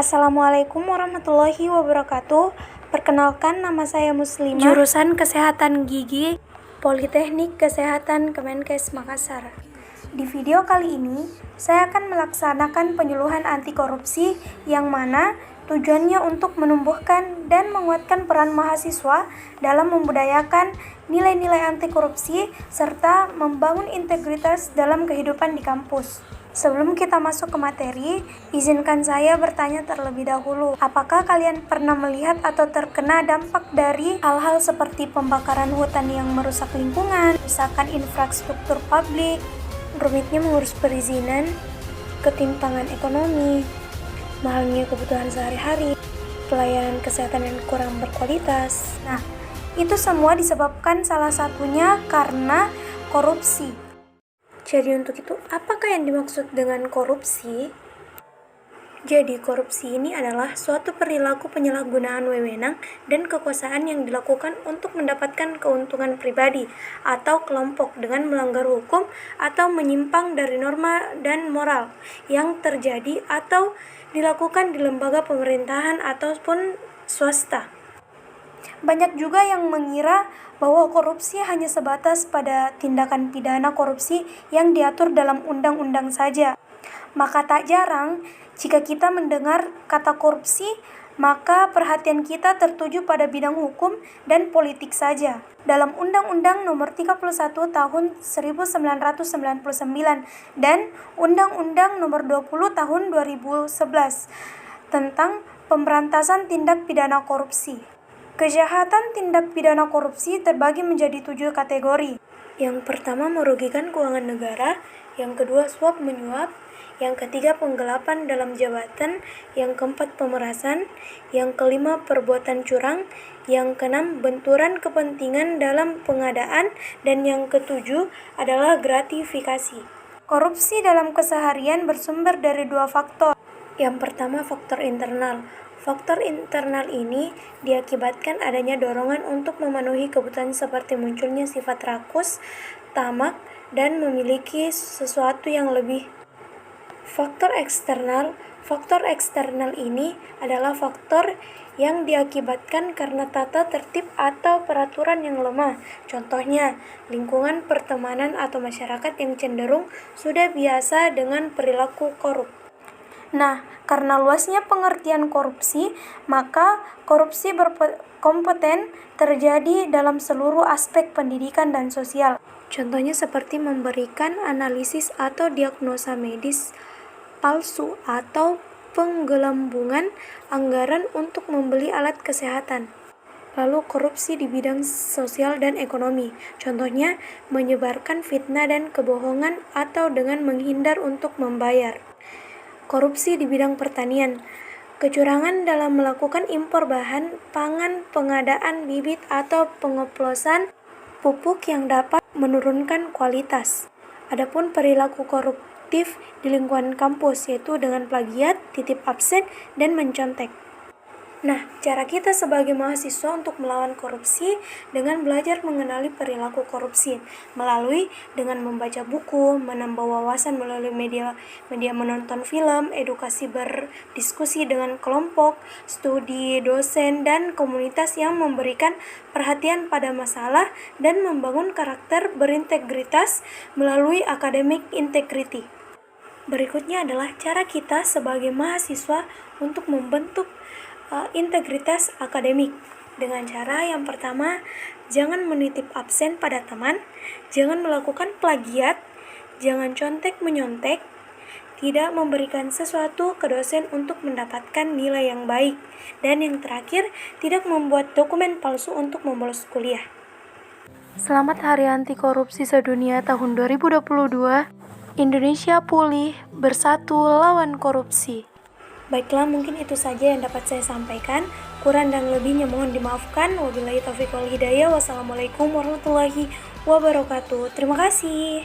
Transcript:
Assalamualaikum warahmatullahi wabarakatuh. Perkenalkan, nama saya Muslimah, jurusan Kesehatan Gigi, Politeknik Kesehatan Kemenkes Makassar. Di video kali ini, saya akan melaksanakan penyuluhan anti korupsi yang mana tujuannya untuk menumbuhkan dan menguatkan peran mahasiswa dalam membudayakan nilai-nilai anti korupsi serta membangun integritas dalam kehidupan di kampus. Sebelum kita masuk ke materi, izinkan saya bertanya terlebih dahulu. Apakah kalian pernah melihat atau terkena dampak dari hal-hal seperti pembakaran hutan yang merusak lingkungan, kerusakan infrastruktur publik, rumitnya mengurus perizinan, ketimpangan ekonomi, mahalnya kebutuhan sehari-hari, pelayanan kesehatan yang kurang berkualitas? Nah, itu semua disebabkan salah satunya karena korupsi. Jadi untuk itu, apakah yang dimaksud dengan korupsi? Jadi korupsi ini adalah suatu perilaku penyalahgunaan wewenang dan kekuasaan yang dilakukan untuk mendapatkan keuntungan pribadi atau kelompok dengan melanggar hukum atau menyimpang dari norma dan moral yang terjadi atau dilakukan di lembaga pemerintahan ataupun swasta. Banyak juga yang mengira bahwa korupsi hanya sebatas pada tindakan pidana korupsi yang diatur dalam undang-undang saja. Maka tak jarang jika kita mendengar kata korupsi, maka perhatian kita tertuju pada bidang hukum dan politik saja. Dalam Undang-Undang Nomor 31 Tahun 1999 dan Undang-Undang Nomor 20 Tahun 2011 tentang pemberantasan tindak pidana korupsi. Kejahatan tindak pidana korupsi terbagi menjadi 7 kategori. Yang pertama merugikan keuangan negara, yang kedua suap menyuap, yang ketiga penggelapan dalam jabatan, yang keempat pemerasan, yang kelima perbuatan curang, yang keenam benturan kepentingan dalam pengadaan, dan yang ketujuh adalah gratifikasi. Korupsi dalam keseharian bersumber dari 2 faktor. Yang pertama faktor internal. Faktor internal ini diakibatkan adanya dorongan untuk memenuhi kebutuhan seperti munculnya sifat rakus, tamak, dan memiliki sesuatu yang lebih. Faktor eksternal ini adalah faktor yang diakibatkan karena tata tertib atau peraturan yang lemah. Contohnya, lingkungan pertemanan atau masyarakat yang cenderung sudah biasa dengan perilaku korup. Nah, karena luasnya pengertian korupsi, maka korupsi berkompeten terjadi dalam seluruh aspek pendidikan dan sosial. Contohnya seperti memberikan analisis atau diagnosa medis palsu atau penggelembungan anggaran untuk membeli alat kesehatan. Lalu korupsi di bidang sosial dan ekonomi. Contohnya menyebarkan fitnah dan kebohongan atau dengan menghindar untuk membayar. Korupsi di bidang pertanian, kecurangan dalam melakukan impor bahan pangan, pengadaan bibit atau pengoplosan pupuk yang dapat menurunkan kualitas. Adapun perilaku koruptif di lingkungan kampus yaitu dengan plagiat, titip absen, dan mencontek. Nah, cara kita sebagai mahasiswa untuk melawan korupsi dengan belajar mengenali perilaku korupsi melalui dengan membaca buku, menambah wawasan melalui media menonton film, edukasi berdiskusi dengan kelompok, studi dosen dan komunitas yang memberikan perhatian pada masalah dan membangun karakter berintegritas melalui academic integrity. Berikutnya adalah cara kita sebagai mahasiswa untuk membentuk integritas akademik dengan cara yang pertama, jangan menitip absen pada teman, jangan melakukan plagiat, jangan contek-menyontek, tidak memberikan sesuatu ke dosen untuk mendapatkan nilai yang baik, dan yang terakhir, tidak membuat dokumen palsu untuk membolos kuliah. Selamat Hari Anti Korupsi Sedunia tahun 2022. Indonesia pulih, bersatu lawan korupsi. Baiklah, mungkin itu saja yang dapat saya sampaikan. Kurang dan lebihnya mohon dimaafkan. Wabillahi taufiq wal hidayah. Wassalamualaikum warahmatullahi wabarakatuh. Terima kasih.